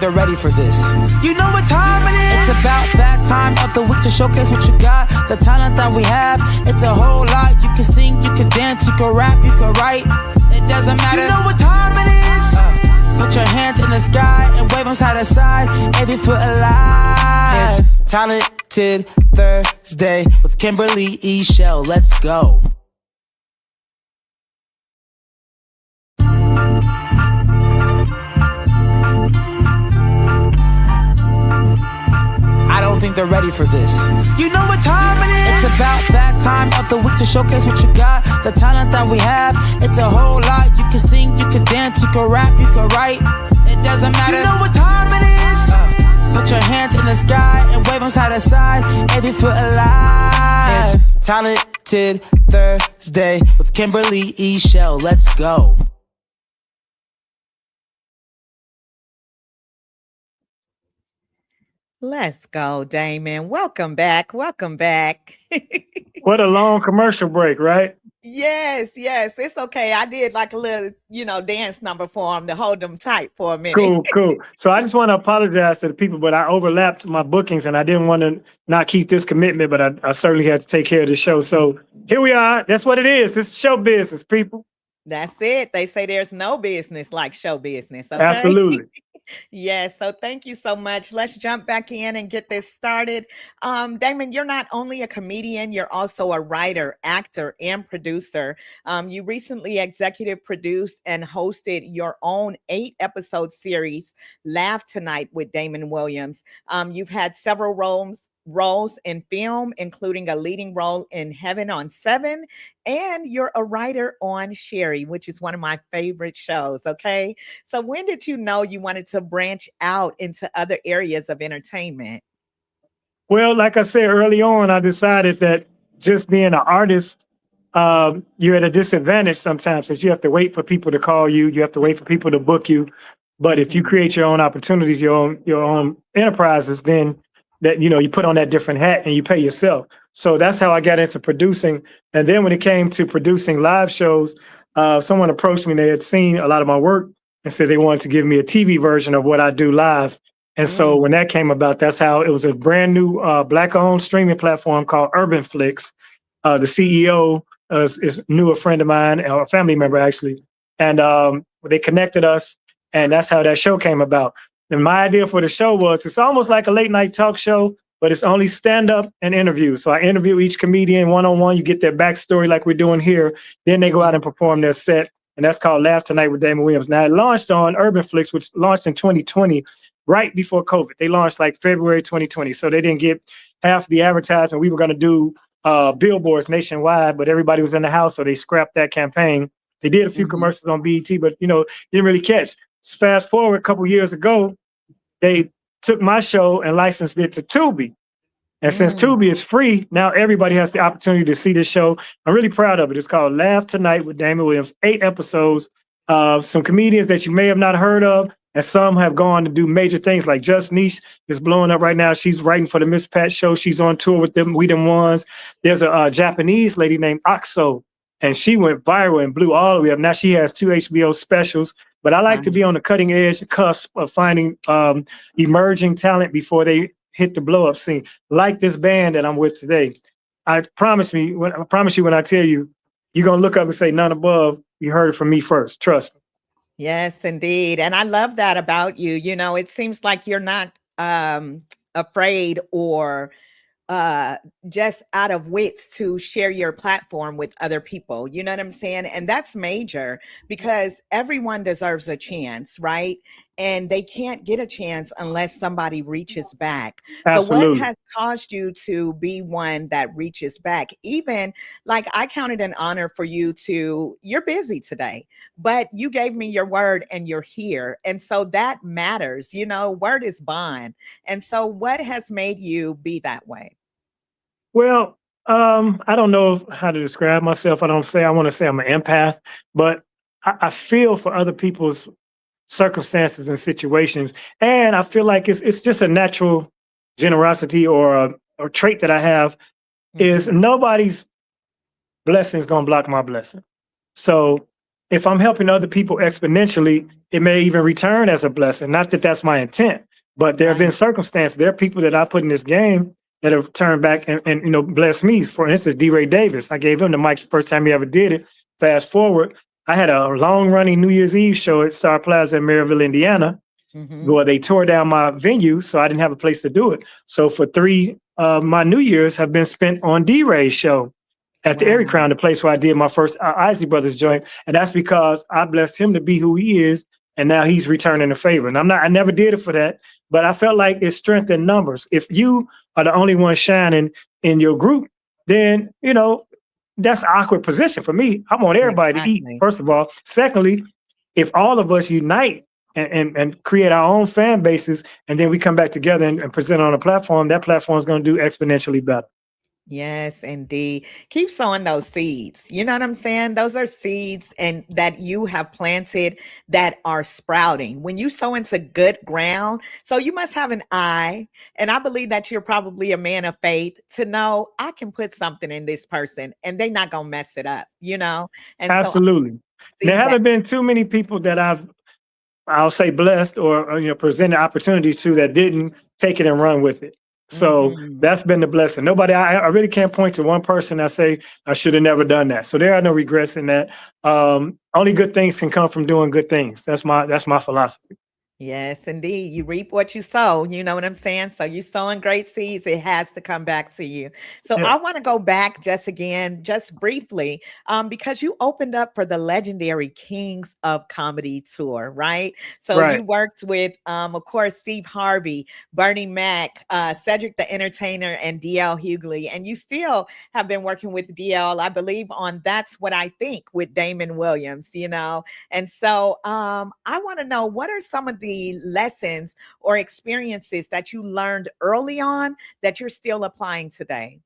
think they're ready for this. You know what time it is? It's about that time of the week to showcase what you got, the talent that we have. It's a whole lot. You can sing, you can dance, you can rap, you can write. It doesn't matter. You know what time it is? Put your hands in the sky and wave them side to side. Every foot alive. It's Talented Thursday with Kimberly E. Shell. Let's go. I don't think they're ready for this. You know what time it is? It's about that time of the week to showcase what you got, the talent that we have. It's a whole lot. You can sing, you can dance, you can rap, you can write. It doesn't matter. You know what time it is? Put your hands in the sky and wave them side to side. Every foot alive. It's Talented Thursday with Kimberly E. Shell. Let's go. Let's go, Damon. Welcome back. Welcome back. What a long commercial break, right? Yes. It's okay. I did like a little, dance number for them to hold them tight for a minute. Cool. So I just want to apologize to the people, but I overlapped my bookings and I didn't want to not keep this commitment, but I certainly had to take care of the show. So here we are. That's what it is. It's show business, people. That's it. They say there's no business like show business. Okay? Absolutely. Yes. So thank you so much. Let's jump back in and get this started. Damon, you're not only a comedian, you're also a writer, actor, and producer. You recently executive produced and hosted your own 8-episode series, Laugh Tonight with Damon Williams. You've had several roles in film, including a leading role in Heaven on 7, and you're a writer on Sherry, which is one of my favorite shows. Okay. So when did you know you wanted to branch out into other areas of entertainment? Well, like I said early on, I decided that just being an artist, you're at a disadvantage sometimes because you have to wait for people to call you. You have to wait for people to book you. But if you create your own opportunities, your own enterprises, then that, you put on that different hat and you pay yourself. So that's how I got into producing. And then when it came to producing live shows, someone approached me. They had seen a lot of my work and said they wanted to give me a TV version of what I do live. And so when that came about, that's how it was a brand new Black-owned streaming platform called Urban Flix. The CEO knew a friend of mine, or a family member actually. And they connected us. And that's how that show came about. And my idea for the show was it's almost like a late night talk show, but it's only stand-up and interviews. So I interview each comedian one-on-one. You get their backstory like we're doing here. Then they go out and perform their set. And that's called Laugh Tonight with Damon Williams. Now, it launched on Urban Flix, which launched in 2020, right before COVID. They launched like February 2020. So they didn't get half the advertisement. We were going to do billboards nationwide, but everybody was in the house, so they scrapped that campaign. They did a few commercials on BET, but, didn't really catch. Fast forward a couple years ago, they took my show and licensed it to Tubi. And since Tubi is free, now everybody has the opportunity to see this show. I'm really proud of it. It's called Laugh Tonight with Damon Williams. 8 episodes of some comedians that you may have not heard of, and some have gone to do major things, like Just Niche is blowing up right now. She's writing for the Miss Pat show. She's on tour with them. We Them Ones. There's a Japanese lady named Oxo, and she went viral and blew all the way up. Now she has 2 HBO specials. But I like to be on the cutting edge, cusp of finding emerging talent before they hit the blow up scene, like this band that I'm with today. I promise you when I tell you, you're gonna look up and say none above. You heard it from me first. Trust me. Yes, indeed. And I love that about you. It seems like you're not afraid or just out of wits to share your platform with other people. You know what I'm saying? And that's major because everyone deserves a chance, right? And they can't get a chance unless somebody reaches back. Absolutely. So what has caused you to be one that reaches back? Even like I counted an honor for you you're busy today, but you gave me your word and you're here. And so that matters, word is bond. And so what has made you be that way? Well, I don't know how to describe myself. I want to say I'm an empath, but I feel for other people's circumstances and situations. And I feel like it's just a natural generosity or a trait that I have is nobody's blessing is going to block my blessing. So if I'm helping other people exponentially, it may even return as a blessing. Not that that's my intent, but there have been Right. circumstances. There are people that I put in this game that have turned back and blessed me. For instance, D-Ray Davis. I gave him the mic the first time he ever did it. Fast forward, I had a long-running New Year's Eve show at Star Plaza in Maryville, Indiana, Mm-hmm. where they tore down my venue, so I didn't have a place to do it. So for three, my New Year's have been spent on D-Ray's show at the Airy Wow. Crown, the place where I did my first Isley Brothers joint. And that's because I blessed him to be who he is. And now he's returning the favor. And I never did it for that, but I felt like it's strength in numbers. If you are the only one shining in your group, then, that's an awkward position for me. I want everybody to eat, Exactly. first of all. Secondly, if all of us unite and create our own fan bases, and then we come back together and present on a platform, that platform is going to do exponentially better. Yes, indeed. Keep sowing those seeds. You know what I'm saying? Those are seeds and that you have planted that are sprouting. When you sow into good ground, so you must have an eye, and I believe that you're probably a man of faith to know I can put something in this person and they're not gonna mess it up, you know? And so I Absolutely. There see that. haven't been too many people that I'll say blessed or presented opportunities to that didn't take it and run with it. So Mhm. that's been the blessing. Nobody, I really can't point to one person I say I should have never done that. So there are no regrets in that. Only good things can come from doing good things. That's my philosophy. Yes, indeed. You reap what you sow. You know what I'm saying? So you sowing great seeds, it has to come back to you. So Yeah. I want to go back just briefly, because you opened up for the legendary Kings of Comedy tour, right? So Right. you worked with, of course, Steve Harvey, Bernie Mac, Cedric the Entertainer, and DL Hughley, and you still have been working with DL, I believe, on That's What I Think with Damon Williams. And so I want to know, what are some of the lessons or experiences that you learned early on that you're still applying today?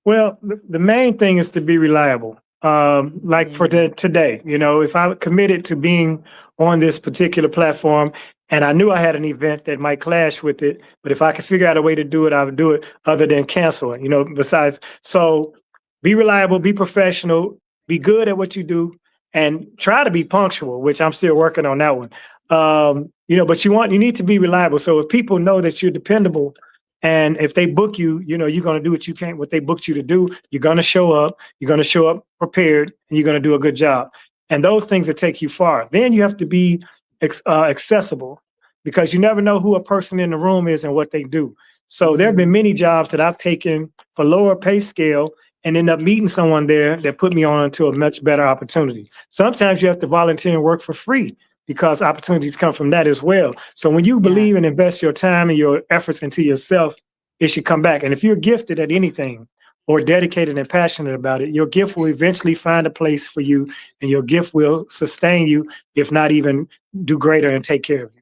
Well, the main thing is to be reliable. Like for Mm, today, if I committed to being on this particular platform and I knew I had an event that might clash with it, but if I could figure out a way to do it, I would do it other than cancel it, so be reliable, be professional, be good at what you do, and try to be punctual, which I'm still working on that one. But you need to be reliable. So if people know that you're dependable, and if they book you, you're going to do what they booked you to do. You're going to show up. You're going to show up prepared, and you're going to do a good job. And those things that take you far. Then you have to be accessible, because you never know who a person in the room is and what they do. So there have been mm, many jobs that I've taken for lower pay scale and end up meeting someone there that put me on to a much better opportunity. Sometimes you have to volunteer and work for free, because opportunities come from that as well. So when you yeah. believe and invest your time and your efforts into yourself, it should come back. And if you're gifted at anything or dedicated and passionate about it, your gift will eventually find a place for you, and your gift will sustain you, if not even do greater and take care of you.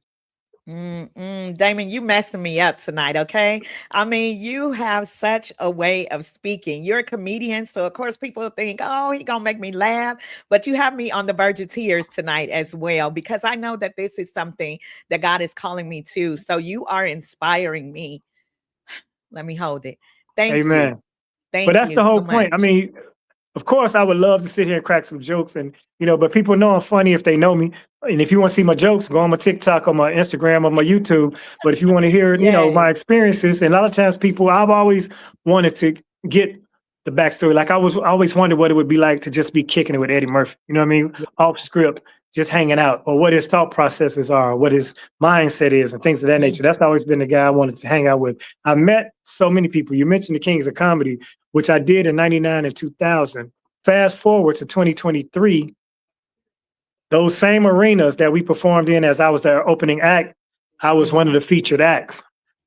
Damon, you messing me up tonight, okay? I mean, you have such a way of speaking. You're a comedian, so of course people think, oh, he gonna make me laugh. But you have me on the verge of tears tonight as well, because I know that this is something that God is calling me to. So you are inspiring me. Let me hold it. Thank you. Amen. But Thank that's you the whole so much. point. I mean, of course, I would love to sit here and crack some jokes, but people know I'm funny if they know me. And if you want to see my jokes, go on my TikTok, on my Instagram, on my YouTube. But if you want to hear, Yes. my experiences, and a lot of times I've always wanted to get the backstory. Like I always wondered what it would be like to just be kicking it with Eddie Murphy. You know what I mean? Yeah. Off script, just hanging out, or what his thought processes are, what his mindset is, and things of that nature. That's always been the guy I wanted to hang out with. I met so many people. You mentioned the Kings of Comedy, which I did in 99 and 2000. Fast forward to 2023, those same arenas that we performed in as I was their opening act, I was one of the featured acts.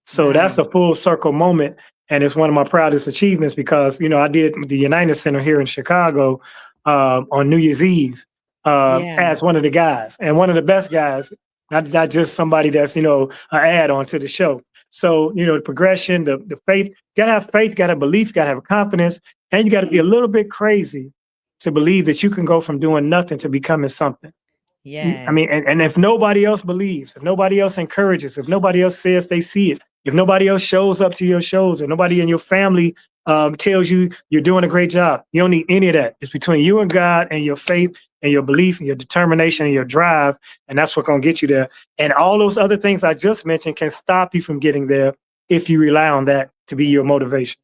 So that's Nice. a full circle moment. And it's one of my proudest achievements, because, I did the United Center here in Chicago on New Year's Eve Yeah. as one of the guys, and one of the best guys, not just somebody that's, an add-on to the show. So, the progression, the faith, you gotta have faith, gotta have belief, gotta have confidence, and you gotta be a little bit crazy to believe that you can go from doing nothing to becoming something. I mean, Yes. and if nobody else believes, if nobody else encourages, if nobody else says they see it, if nobody else shows up to your shows, or nobody in your family tells you you're doing a great job. You don't need any of that. It's between you and God and your faith and your belief and your determination and your drive. And that's what's going to get you there. And all those other things I just mentioned can stop you from getting there if you rely on that to be your motivation.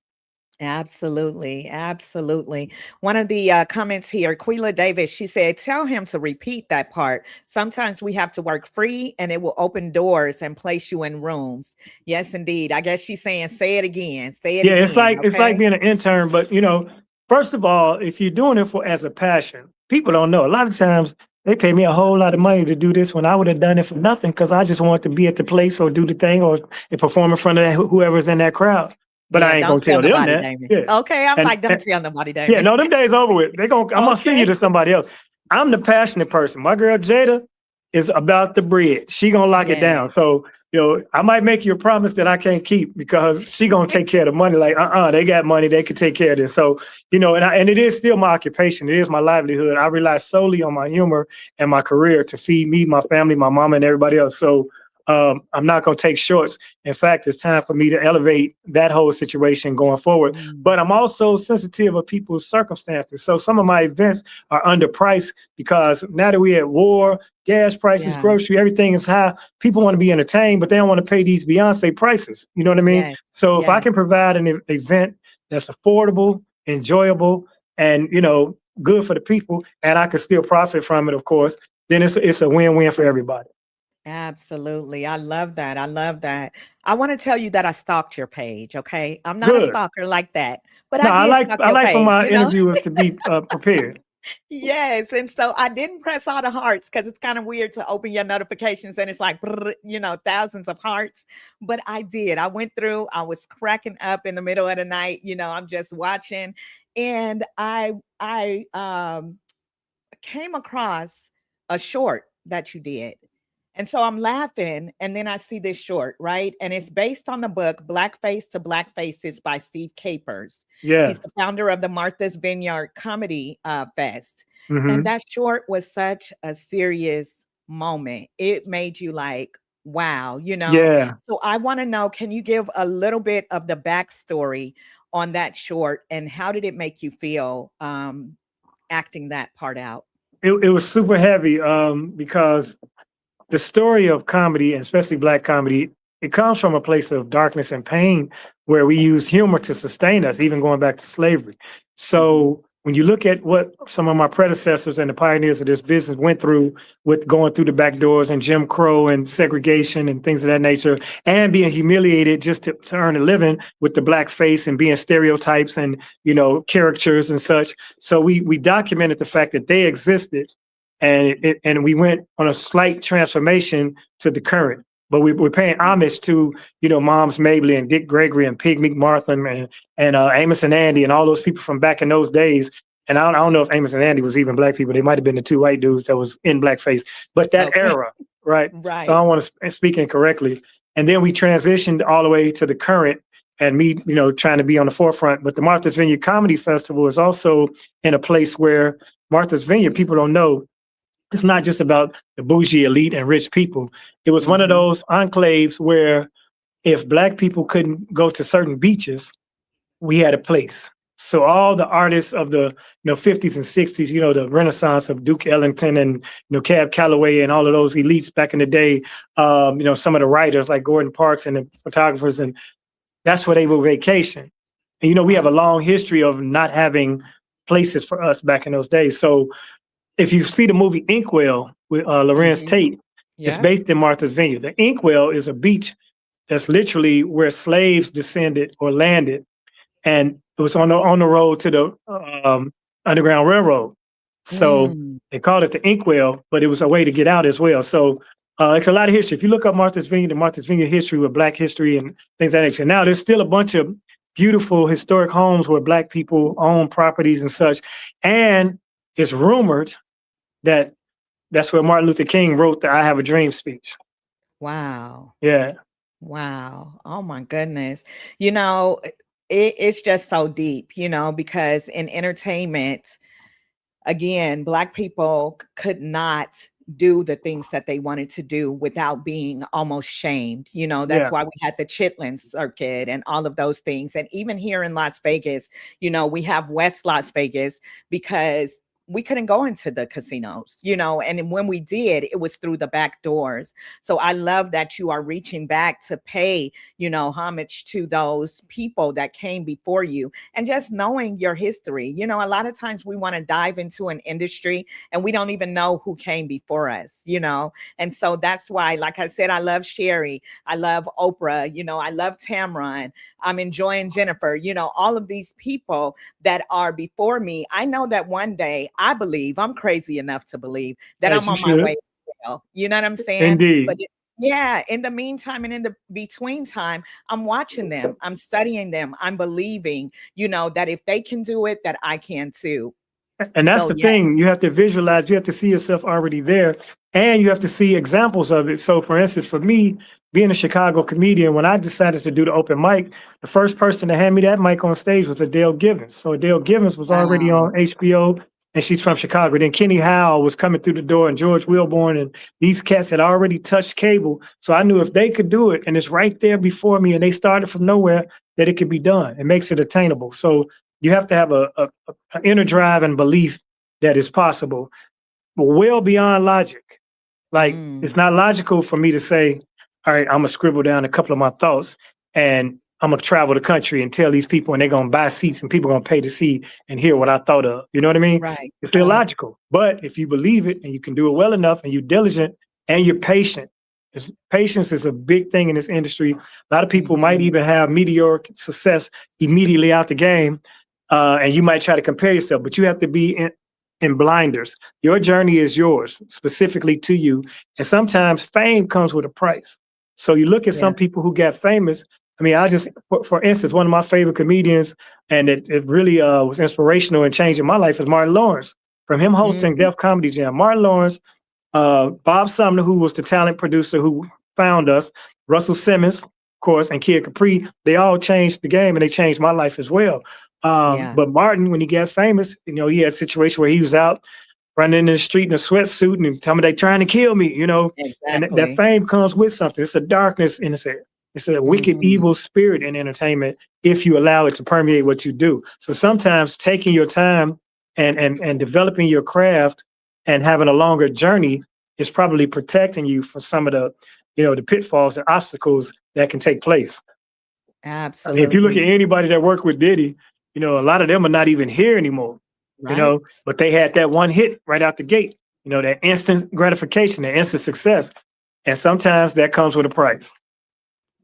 Absolutely. Absolutely. One of the comments here, Quila Davis, she said, tell him to repeat that part. Sometimes we have to work free and it will open doors and place you in rooms. Yes, indeed. I guess she's saying, say it again. Say it Yeah, again. it's like Okay. being an intern, but first of all, if you're doing it as a passion, people don't know. A lot of times they pay me a whole lot of money to do this when I would have done it for nothing because I just wanted to be at the place or do the thing or perform in front of whoever's in that crowd. But I Yeah, ain't gonna don't tell tell them nobody, that. Damon. Yeah. Okay, I'm like, don't And tell nobody, yeah, Damon. no, them days over with. I'm gonna send you Okay. to somebody else. I'm the passionate person. My girl Jada is about the bread. She gonna lock it down. Yes. So, I might make you a promise that I can't keep because she gonna take care of the money. Like, they got money, they can take care of this. So, and it is still my occupation. It is my livelihood. I rely solely on my humor and my career to feed me, my family, my mama, and everybody else. So I'm not gonna take shorts. In fact, it's time for me to elevate that whole situation going forward. But I'm also sensitive of people's circumstances. So some of my events are underpriced because now that we're at war, gas prices, Yeah. grocery, everything is high. People want to be entertained, but they don't want to pay these Beyonce prices. You know what I mean? Yes. So if I Yes. can provide an event that's affordable, enjoyable, and good for the people, and I can still profit from it, of course, then it's a win-win for everybody. Absolutely. I love that. I love that. I want to tell you that I stalked your page. Okay. I'm not a Good. stalker like that, but No, I did stalk I your like for page, my you know? interviewers to be prepared. Yes. And so I didn't press all the hearts because it's kind of weird to open your notifications and it's like, brrr, thousands of hearts. But I did. I went through, I was cracking up in the middle of the night. I'm just watching. And I came across a short that you did. And so I'm laughing, and then I see this short, right? And it's based on the book Blackface to Black Faces by Steve Capers. He's Yes. the founder of the Martha's Vineyard Comedy Fest. And Hmm. that short was such a serious moment. It made you like, wow. Yeah. So I want to know, can you give a little bit of the backstory on that short and how did it make you feel acting that part out? It was super heavy because the story of comedy, and especially Black comedy, it comes from a place of darkness and pain where we use humor to sustain us, even going back to slavery. So when you look at what some of my predecessors and the pioneers of this business went through with going through the back doors and Jim Crow and segregation and things of that nature, and being humiliated just to earn a living with the black face and being stereotypes and caricatures and such. So we documented the fact that they existed, and we went on a slight transformation to the current. But we're paying homage to, Moms Mabley and Dick Gregory and Pig McMartin and Amos and Andy and all those people from back in those days. And I don't know if Amos and Andy was even Black people. They might have been the two white dudes that was in blackface. But that Okay. era, right? Right. So I don't want to speak incorrectly. And then we transitioned all the way to the current, and me, trying to be on the forefront. But the Martha's Vineyard Comedy Festival is also in a place where Martha's Vineyard, people don't know, it's not just about the bougie elite and rich people. It was one of those enclaves where if Black people couldn't go to certain beaches, we had a place. So all the artists of the 50s and 60s, the Renaissance of Duke Ellington and Cab Calloway and all of those elites back in the day, some of the writers like Gordon Parks and the photographers, and that's where they would vacation. And we have a long history of not having places for us back in those days. So if you see the movie Inkwell with Lorenz Tate, it's Yeah. based in Martha's Vineyard. The Inkwell is a beach that's literally where slaves descended or landed, and it was on the road to the Underground Railroad. So they called it the Inkwell, but it was a way to get out as well. So it's a lot of history. If you look up Martha's Vineyard and Martha's Vineyard history with Black history and things like that, now there's still a bunch of beautiful historic homes where Black people own properties and such. And it's rumored that that's where Martin Luther King wrote the I Have a Dream speech. Wow. Yeah. Wow. Oh my goodness. It's just so deep, because in entertainment, again, Black people could not do the things that they wanted to do without being almost shamed. You know, that's Yeah. why we had the Chitlin circuit and all of those things. And even here in Las Vegas, you know, we have West Las Vegas because we couldn't go into the casinos, you know, and when we did, it was through the back doors. So I love that you are reaching back to pay, you know, homage to those people that came before you and just knowing your history. You know, a lot of times we want to dive into an industry and we don't even know who came before us, you know. And so that's why, like I said, I love Sherry, I love Oprah, you know, I love Tamron, I'm enjoying Jennifer, you know, all of these people that are before me. I know that one day, I believe, I'm crazy enough to believe that As I'm you on my should. way to hell. You know what I'm saying? But Indeed. yeah, in the meantime and in the between time, I'm watching them, I'm studying them, I'm believing, you know, that if they can do it, that I can too. And that's So the yeah. thing. You have to visualize, you have to see yourself already there, and you have to see examples of it. So, for instance, for me, being a Chicago comedian, when I decided to do the open mic, the first person to hand me that mic on stage was Adele Givens. So, Adele Givens was already on Wow. HBO, and she's from Chicago. Then Kenny Howell was coming through the door, and George Wilborn, and these cats had already touched cable. So, I knew if they could do it, and it's right there before me, and they started from nowhere, that it could be done. It makes it attainable. So, you have to have an inner drive and belief that is possible, but well beyond logic. Like, it's Mm, not logical for me to say, all right, I'm gonna scribble down a couple of my thoughts and I'm gonna travel the country and tell these people and they're gonna buy seats and people are gonna pay to see and hear what I thought of. You know what I mean? right, It's right. illogical. But if you believe it and you can do it well enough and you're diligent and you're patient, patience is a big thing in this industry. A lot of people might Mhm. even have meteoric success immediately out the game, and you might try to compare yourself, but you have to be in blinders. Your journey is yours, specifically to you. And sometimes fame comes with a price. So you look at Yeah. some people who got famous. I mean, I just, for instance, one of my favorite comedians, and it really was inspirational in changing my life, is Martin Lawrence. From him hosting Mhm. Def Comedy Jam, Martin Lawrence, Bob Sumner, who was the talent producer who found us, Russell Simmons, of course, and Kid Capri, they all changed the game and they changed my life as well. Yeah. But Martin, when he got famous, you know, he had a situation where he was out running in the street in a sweatsuit and tell me they trying to kill me, you know, and that Exactly. fame comes with something. It's a darkness and it's a wicked, Mhm. evil spirit in entertainment if you allow it to permeate what you do. So sometimes taking your time and developing your craft and having a longer journey is probably protecting you from some of the, you know, the pitfalls and obstacles that can take place. I mean, if you look at Absolutely. anybody that worked with Diddy, you know, a lot of them are not even here anymore, you Right. know, but they had that one hit right out the gate, you know, that instant gratification, that instant success. And sometimes that comes with a price.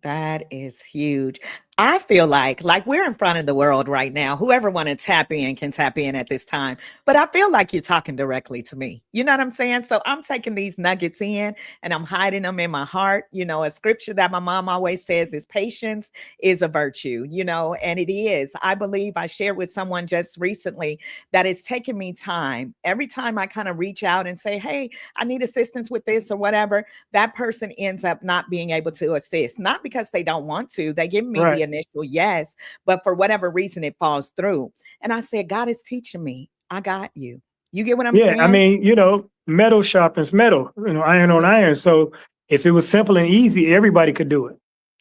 That is huge. I feel like we're in front of the world right now. Whoever want to tap in can tap in at this time. But I feel like you're talking directly to me. You know what I'm saying? So I'm taking these nuggets in and I'm hiding them in my heart. You know, a scripture that my mom always says is patience is a virtue, you know, and it is. I believe I shared with someone just recently that it's taken me time. Every time I kind of reach out and say, hey, I need assistance with this or whatever, that person ends up not being able to assist, not because they don't want to. They give me the Right. initial yes, but for whatever reason, it falls through. And I said, God is teaching me. I got you. You get what I'm Yeah. I saying? mean, you know, metal sharpens metal, you know, iron on Yeah. iron. So if it was simple and easy, everybody could do it.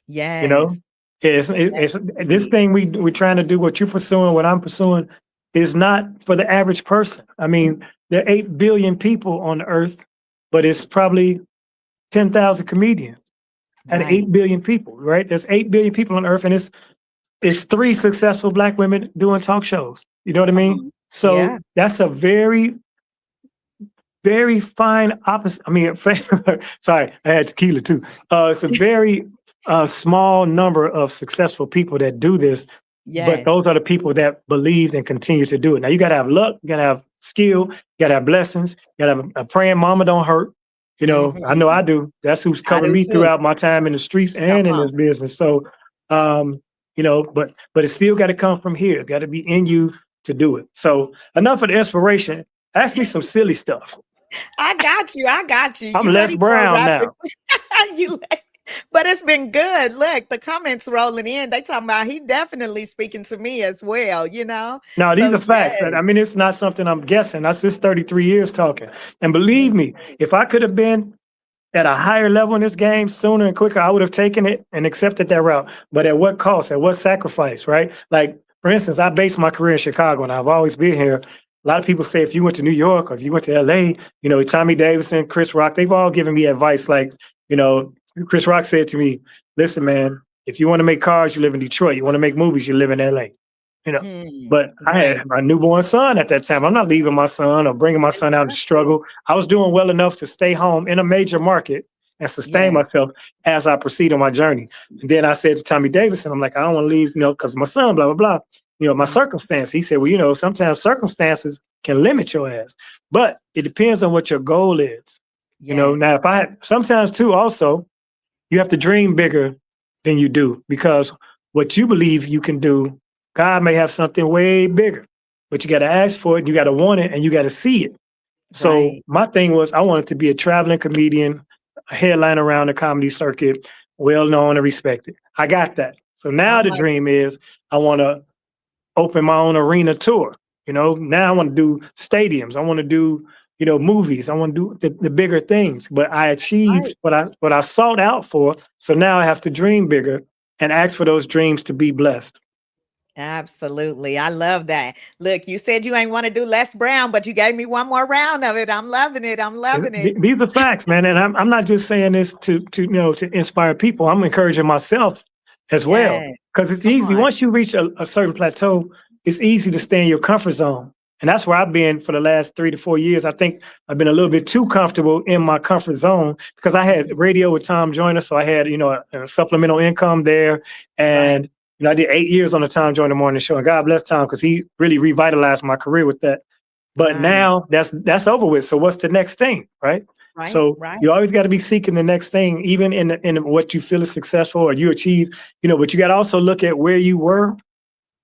You know, Yes. it's this Definitely. thing we're trying to do, what you're pursuing, what I'm pursuing, is not for the average person. I mean, there are 8 billion people on the earth, but it's probably 10,000 comedians out of Right. 8 billion people, right? There's 8 billion people on earth, and it's 3 successful Black women doing talk shows. You know what I Come mean? on. So Yeah. that's a very, very fine opposite. I mean, sorry, I had tequila too. It's a very small number of successful people that do this, but Yes. those are the people that believed and continue to do it. Now you got to have luck, you got to have skill, you got to have blessings, you got to have a praying mama don't hurt. You know, I know I Mhm. do. That's who's I covered do me too. throughout my time in the streets Come and in on. this business. So, you know, but it still got to come from here. Got to be in you to do it. So enough of the inspiration. Ask me some silly stuff. I got you. I got you. I'm You Les ready for a Brown rapid? now. you But it's been good. Look, the comments rolling in. They talking about he definitely speaking to me as well, you know? No, these So are facts. yes, I mean, it's not something I'm guessing. That's just 33 years talking. And believe mm, me, if I could have been at a higher level in this game sooner and quicker, I would have taken it and accepted that route. But at what cost? At what sacrifice, right? Like, for instance, I based my career in Chicago and I've always been here. A lot of people say if you went to New York or if you went to LA, you know, Tommy Davidson, Chris Rock, they've all given me advice. Like, you know, Chris Rock said to me, listen, man, if you want to make cars, you live in Detroit. You want to make movies, you live in LA. You know, but I right. had my newborn son at that time. I'm not leaving my son or bringing my son out to struggle. I was doing well enough to stay home in a major market and sustain Yeah. myself as I proceed on my journey. And then I said to Tommy Davidson, I'm like, I don't want to leave, you know, because my son, blah, blah, blah. You know, my circumstance. He said, well, you know, sometimes circumstances can limit your ass, but it depends on what your goal is. You know, Yes. now if I had sometimes too, also, you have to dream bigger than you do because what you believe you can do, God may have something way bigger, but you got to ask for it, you got to want it, and you got to see it. So Right. my thing was I wanted to be a traveling comedian, a headline around the comedy circuit, well known and respected. I got that. So I now the like dream is I want to open my own arena tour. You know, now I want to do stadiums. I want to do, you know, movies. I want to do the bigger things. But I achieved right. what I sought out for. So now I have to dream bigger and ask for those dreams to be blessed. Absolutely. I love that. Look, you said you ain't want to do Les Brown, but you gave me one more round of it. I'm loving it. I'm loving it. These are facts, man. And I'm not just saying this to you know to inspire people. I'm encouraging myself as well. Yes. Because it's Come easy. on. Once you reach a certain plateau, it's easy to stay in your comfort zone. And that's where I've been for the last 3 to 4 years. I think I've been a little bit too comfortable in my comfort zone because I had Mhm. radio with Tom Joyner. So I had, you know, a supplemental income there. Right. And, you know, I did 8 years on the Tom Joyner Morning Show. And God bless Tom because he really revitalized my career with that. But Right. now that's over with. So what's the next thing, right? Right. So Right. you always got to be seeking the next thing, even in what you feel is successful or you achieve, you know, but you got to also look at where you were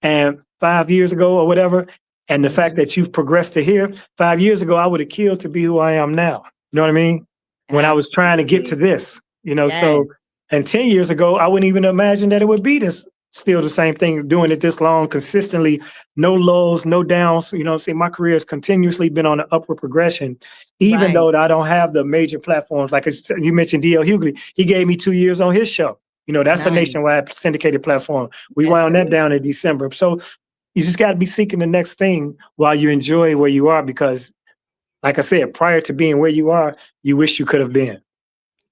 and 5 years ago or whatever, and the fact Mhm. that you've progressed to here. 5 years ago, I would have killed to be who I am now. You know what I mean? When I was trying to get to Absolutely. this, you know, Yes. so and 10 years ago, I wouldn't even imagine that it would be this still the same thing, doing it this long, consistently, no lulls, no downs. You know, see, my career has continuously been on an upward progression, even Right. though I don't have the major platforms. Like you mentioned, D.L. Hughley, he gave me 2 years on his show. You know, that's a Nice. nationwide syndicated platform. We Yes, wound it that is. down in December. So you just got to be seeking the next thing while you enjoy where you are, because, like I said, prior to being where you are, you wish you could have been.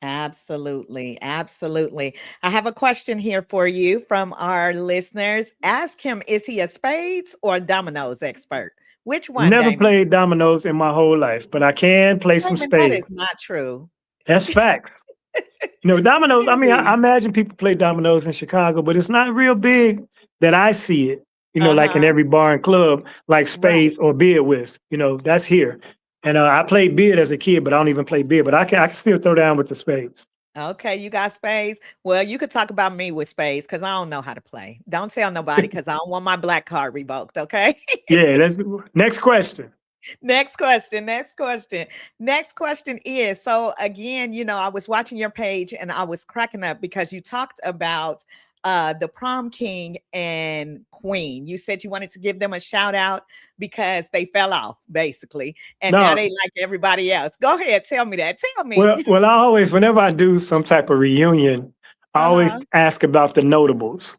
Absolutely. Absolutely. I have a question here for you from our listeners. Ask him, is he a spades or dominoes expert? Which one, Never Damon? played dominoes in my whole life, but I can play some Damon, that spades. is not true. That's facts. You know, dominoes, I mean, I Really? imagine people play dominoes in Chicago, but it's not real big that I see it, you know, like in Uh-huh. every bar and club, like Right. spades or bid whist, you know, that's here. And I played bid as a kid, but I don't even play bid, but I can still throw down with the spades. Okay, you got spades. Well, you could talk about me with spades because I don't know how to play. Don't tell nobody because I don't want my black card revoked. Okay. Yeah, next question. Next question. Next question. Next question is, so again, I was watching your page and I was cracking up because you talked about the prom king and queen. You said you wanted to give them a shout out because they fell off, basically, and now No, they like everybody else. Go ahead, tell me that. Tell me. well, I always, whenever I do some type of reunion, I always Uh-huh. ask about the notables.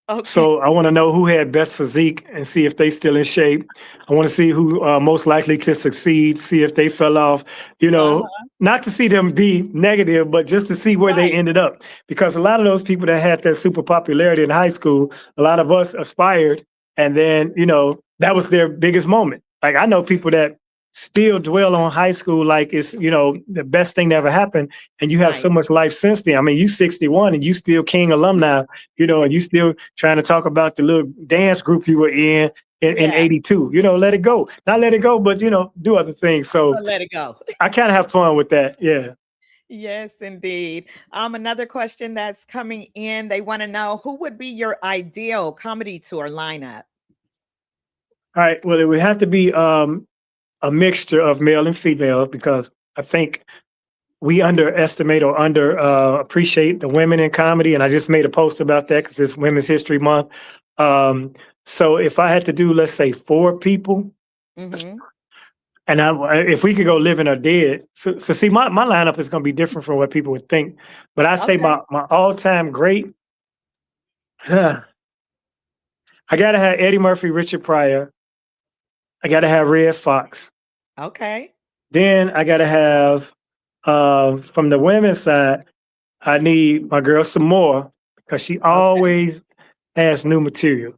Okay. So I want to know who had best physique and see if they still in shape. I want to see who most likely to succeed, see if they fell off, you know, Uh-huh. not to see them be negative, but just to see where they Right. ended up. Because a lot of those people that had that super popularity in high school, a lot of us aspired. And then, you know, that was their biggest moment. Like I know people that still dwell on high school like it's, you know, the best thing that ever happened. And you have so Right. much life since then. I mean, you 61 and you still King alumni, you know, and you still trying to talk about the little dance group you were in Yeah. 82. You know, let it go. Not let it go, but, you know, do other things. So Let it go. I kind of have fun with that. Yeah. Yes, indeed. Another question that's coming in, they want to know who would be your ideal comedy tour lineup? All right. Well, it would have to be a mixture of male and female because I think we underestimate or under appreciate the women in comedy. And I just made a post about that because it's Women's History Month. So if I had to do, let's say, 4 people, Mm-hmm. and if we could go living or dead, so see, my lineup is going to be different from what people would think. But I say Okay. my all-time great, I got to have Eddie Murphy, Richard Pryor. I got to have Red Fox. Okay. Then I got to have, from the women's side, I need my girl some more because she always has new material.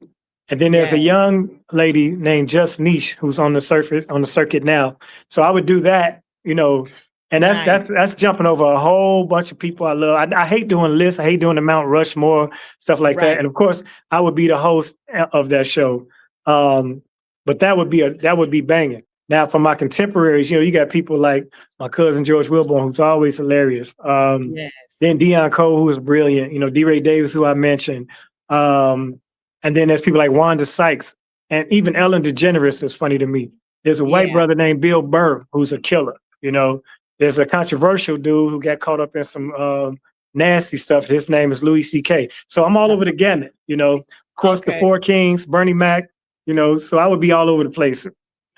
And then there's a Yeah. young lady named Just Niche who's on the circuit now. So I would do that, and Nice. that's jumping over a whole bunch of people I love. I hate doing lists. I hate doing the Mount Rushmore stuff like that. Right. And of course, I would be the host of that show. But that would be banging. Now, for my contemporaries, you got people like my cousin George Wilborn, who's always hilarious. Yes. Then Deion Cole, who is brilliant. D. Ray Davis, who I mentioned. And then there's people like Wanda Sykes, and even Ellen DeGeneres is funny to me. There's a white Yeah. brother named Bill Burr, who's a killer. There's a controversial dude who got caught up in some nasty stuff. His name is Louis C.K. So I'm all over the gamut. Of course, the Okay. Four Kings, Bernie Mac. So I would be all over the place.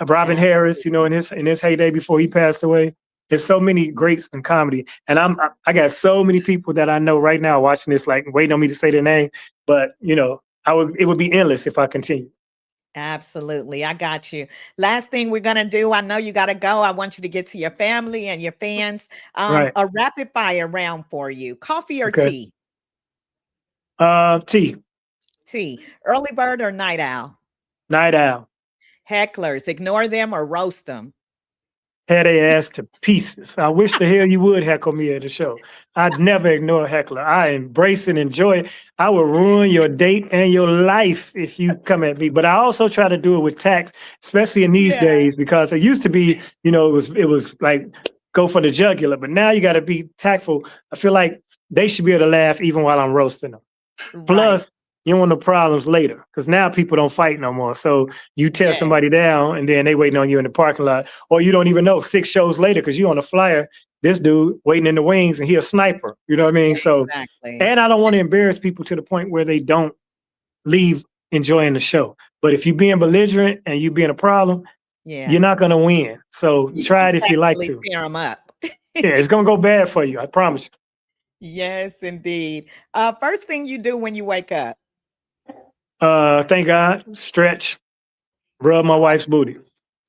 Robin Harris, in his heyday before he passed away. There's so many greats in comedy, and I got so many people that I know right now watching this, like waiting on me to say their name. But it would be endless if I continue. Absolutely. I got you. Last thing we're going to do, I know you got to go. I want you to get to your family and your fans. Right. A rapid fire round for you. Coffee or Okay. tea? Tea. Tea. Early bird or night owl? Night owl. Hecklers, ignore them or roast them? Had their ass to pieces. I wish the hell you would heckle me at the show. I'd never ignore a heckler. I embrace and enjoy it. I will ruin your date and your life if you come at me. But I also try to do it with tact, especially in these days, because it used to be, it was like go for the jugular. But now you got to be tactful. I feel like they should be able to laugh even while I'm roasting them. Plus, you don't want no problems later because now people don't fight no more. So you tear somebody down and then they waiting on you in the parking lot, or you don't even know 6 shows later because you on a flyer, this dude waiting in the wings and he a sniper. You know what I mean? So, and I don't want to embarrass people to the point where they don't leave enjoying the show. But if you're being belligerent and you being a problem, you're not going to win. So try it if you like to. Tear them up. It's going to go bad for you. I promise you. Yes, indeed. First thing you do when you wake up? Thank God, stretch, rub my wife's booty.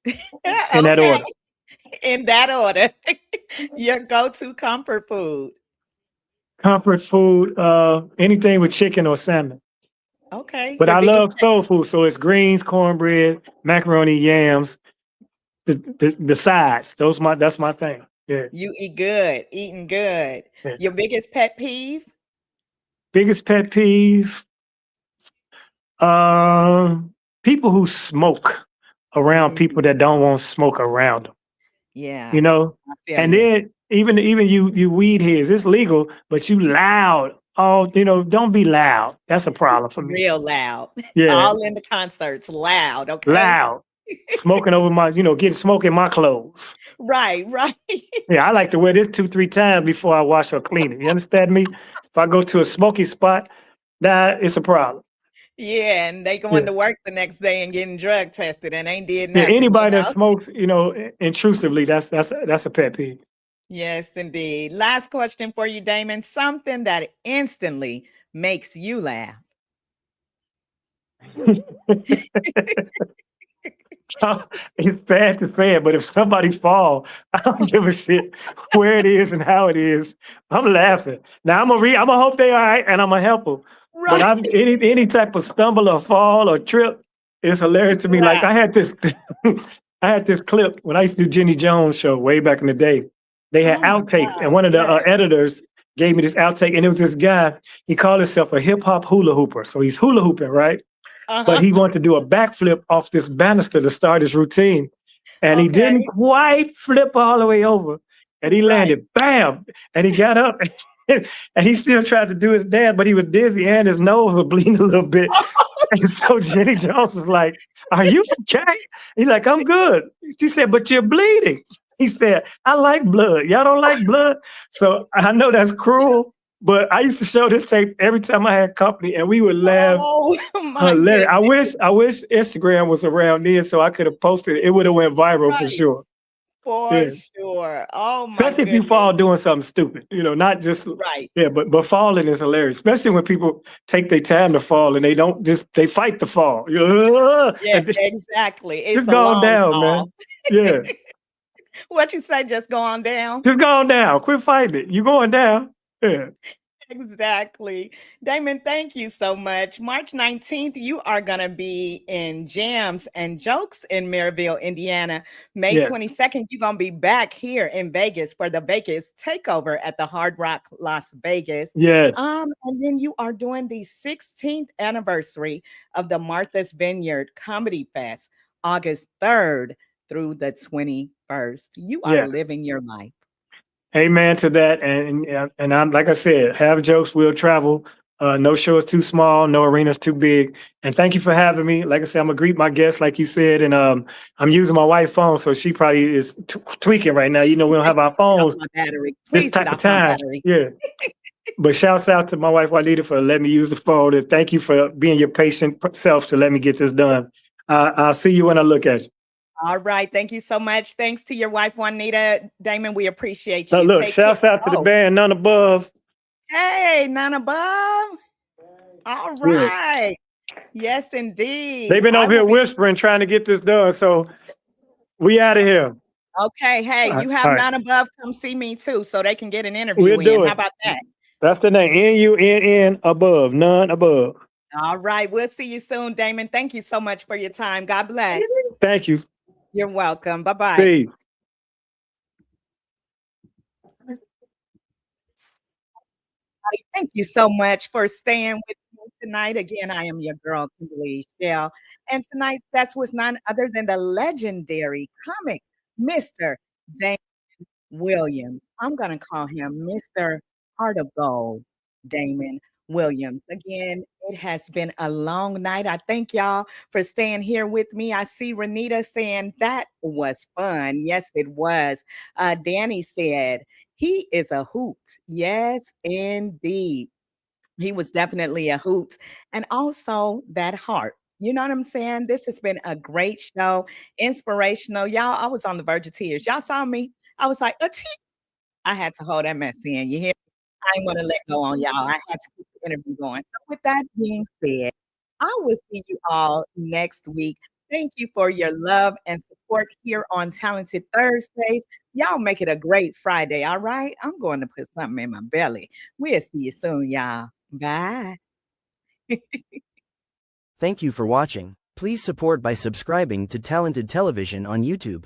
In that order. In that order. Your go-to comfort food. Comfort food, anything with chicken or salmon. Okay. But I love soul food, so it's greens, cornbread, macaroni, yams, the sides. That's my thing. Yeah. You eat good, eating good. Yeah. Your biggest pet peeve? Biggest pet peeve? People who smoke around people that don't want to smoke around them. Yeah. And then even you weed heads, it's legal, but you loud. Oh, don't be loud. That's a problem for me. Real loud. Yeah. All in the concerts, loud. Okay. Loud. Smoking over my, getting smoke in my clothes. Right. Yeah, I like to wear this 2-3 times before I wash or clean it. You understand me? If I go to a smoky spot, it's a problem. Yeah, and they going to work the next day and getting drug tested and ain't did nothing. Yeah, anybody that smokes, intrusively, that's a pet peeve. Yes, indeed. Last question for you, Damon. Something that instantly makes you laugh. It's bad to say it, but if somebody fall, I don't give a shit where it is and how it is. I'm laughing. Now I'm gonna hope they all right, and I'm gonna help them. Right. But any type of stumble or fall or trip, it's hilarious to me. Like I had this clip when I used to do Jenny Jones show way back in the day. They had outtakes, and one of the editors gave me this outtake, and it was this guy. He called himself a hip hop hula hooper, so he's hula hooping, right? But he wanted to do a backflip off this banister to start his routine. And he didn't quite flip all the way over. And he landed, bam! And he got up and he still tried to do his dance, but he was dizzy and his nose was bleeding a little bit. And so Jenny Jones was like, "Are you okay?" He's like, "I'm good." She said, "But you're bleeding." He said, I like blood. Y'all don't like blood? So I know that's cruel, but I used to show this tape every time I had company, and we would laugh. Oh my Hilarious. goodness. I wish Instagram was around then so I could have posted it. It would have went viral for Right. sure. For Yeah. sure. Oh my Especially if you goodness. fall doing something stupid, not just Right. but falling is hilarious. Especially when people take their time to fall and they don't they fight the fall. Yeah, exactly. It's Just a go on long down, fall. man. Yeah. What you say, just go on down? Just go on down. Quit fighting it. You going down. Yeah. Exactly. Damon, thank you so much. March 19th, you are going to be in Jams and Jokes in Maryville, Indiana. May Yes. 22nd, you're going to be back here in Vegas for the Vegas Takeover at the Hard Rock Las Vegas. Yes. And then you are doing the 16th anniversary of the Martha's Vineyard Comedy Fest, August 3rd through the 21st. You are Yes. living your life. Amen to that. And I'm like I said, have jokes, we'll travel. No show is too small, no arena's too big. And thank you for having me. Like I said, I'm gonna greet my guests, like you said, and I'm using my wife's phone, so she probably is tweaking right now. We don't have our phones. My battery. This Please type get of off my time. battery. Yeah. But shouts out to my wife Juanita for letting me use the phone, and thank you for being your patient self to let me get this done. I'll see you when I look at you. All right. Thank you so much. Thanks to your wife, Juanita. Damon, we appreciate Now you. look, Take shouts care. out to the band None Above. Hey, none above. All right. Yes, indeed. They've been over here whispering, trying to get this done. So we out of here. Okay. Hey, All you right, have all right. None Above come see me too, so they can get an interview We'll do in. it. How about that? That's the name. NUNN above. None above. All right. We'll see you soon, Damon. Thank you so much for your time. God bless. Thank you. You're welcome. Bye-bye. Peace. Thank you so much for staying with me tonight. Again, I am your girl, Kimberly Shell. And tonight's guest was none other than the legendary comic, Mr. Damon Williams. I'm going to call him Mr. Heart of Gold, Damon Williams. Again, it has been a long night. I thank y'all for staying here with me. I see Renita saying that was fun. Yes, it was. Danny said, he is a hoot. Yes, indeed. He was definitely a hoot. And also that heart. You know what I'm saying? This has been a great show, inspirational. Y'all, I was on the verge of tears. Y'all saw me. I was like, a I had to hold that mess in. You hear? I ain't want to let go on y'all. I had to keep the interview going. So with that being said, I will see you all next week. Thank you for your love and support here on Talented Thursdays. Y'all make it a great Friday, all right? I'm going to put something in my belly. We'll see you soon, y'all. Bye. Thank you for watching. Please support by subscribing to Talented Television on YouTube.